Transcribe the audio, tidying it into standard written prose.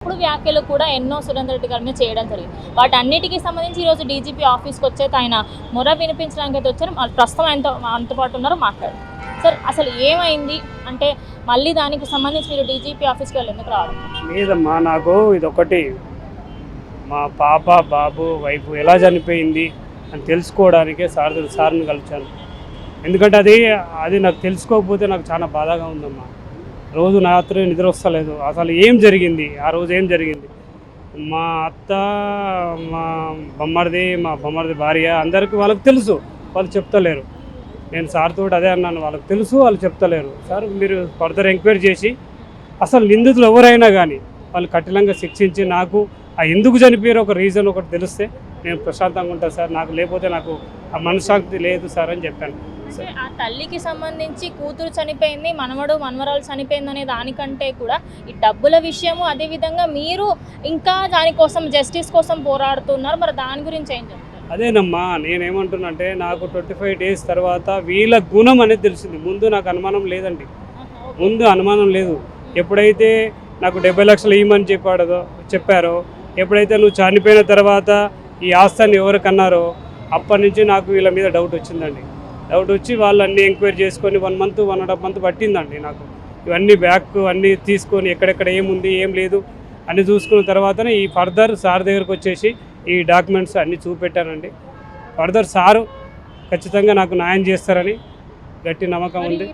ఇప్పుడు వ్యాఖ్యలు కూడా ఎన్నో సురేందర్ రెడ్డి గారి మీద చేయడం జరిగింది. వాటన్నిటికీ సంబంధించి ఈరోజు డీజీపీ ఆఫీస్కి వచ్చేది ఆయన మొర వినిపించడానికి అయితే వచ్చారు. ప్రస్తుతం ఆయనతో పాటు ఉన్నారు, మాట్లాడారు. సార్ అసలు ఏమైంది అంటే మళ్ళీ దానికి సంబంధించి మీరు డీజీపీ ఆఫీస్కి వెళ్ళి ఎందుకు రావడం లేదమ్మా? నాకు ఇదొకటి, మా పాప బాబు వైఫ్ ఎలా చనిపోయింది అని తెలుసుకోవడానికే సార్ని కలిశాను. ఎందుకంటే అది నాకు తెలుసుకోకపోతే నాకు చాలా బాధగా ఉందమ్మా. రోజు రాత్రి నిద్ర వస్తలేదు. అసలు ఏం జరిగింది, ఆ రోజు ఏం జరిగింది? మా అత్త, మా బొమ్మడిది భార్య అందరికీ వాళ్ళకి తెలుసు, వాళ్ళు చెప్తలేరు. నేను సార్తో అదే అన్నాను, వాళ్ళకి తెలుసు, వాళ్ళు చెప్తలేరు. సార్ మీరు ఫర్దర్ ఎంక్వైరీ చేసి అసలు నిందితులు ఎవరైనా కానీ వాళ్ళు కఠినంగా శిక్షించి నాకు ఆ ఎందుకు చనిపోయారో ఒక రీజన్ ఒకటి తెలిస్తే నేను ప్రశాంతంగా ఉంటాను సార్. నాకు లేకపోతే నాకు ఆ మనశ్శాంతి లేదు సార్ అని చెప్పాను. ఆ తల్లికి సంబంధించి కూతురు చనిపోయింది, మనవరాలు చనిపోయింది అనే దానికంటే కూడా ఈ డబ్బుల విషయము, అదేవిధంగా మీరు ఇంకా దానికోసం జస్టిస్ కోసం పోరాడుతున్నారు. మరి దాని గురించి ఏం చెప్తారు? అదేనమ్మా, నేనేమంటున్నా అంటే నాకు 25 days తర్వాత వీళ్ళ గుణం అనేది తెలిసింది. ముందు నాకు అనుమానం లేదండి, ముందు అనుమానం లేదు. ఎప్పుడైతే నాకు 70 లక్షలు ఇవ్వమని చెప్పారో, ఎప్పుడైతే నువ్వు చనిపోయిన తర్వాత ఈ ఆస్తాన్ని ఎవరికన్నారో అప్పటి నుంచి నాకు వీళ్ళ మీద డౌట్ వచ్చిందండి. డౌట్ వచ్చి వాళ్ళు అన్నీ ఎంక్వైరీ చేసుకొని 1 month 1.5 month పట్టిందండి నాకు. ఇవన్నీ బ్యాక్ అన్నీ తీసుకొని ఎక్కడెక్కడ ఏముంది ఏం లేదు అన్నీ చూసుకున్న తర్వాతనే ఈ ఫర్దర్ సార్ దగ్గరకు వచ్చేసి ఈ డాక్యుమెంట్స్ అన్నీ చూపెట్టానండి. ఫర్దర్ సారు ఖచ్చితంగా నాకు న్యాయం చేస్తారని గట్టి నమ్మకం ఉంది.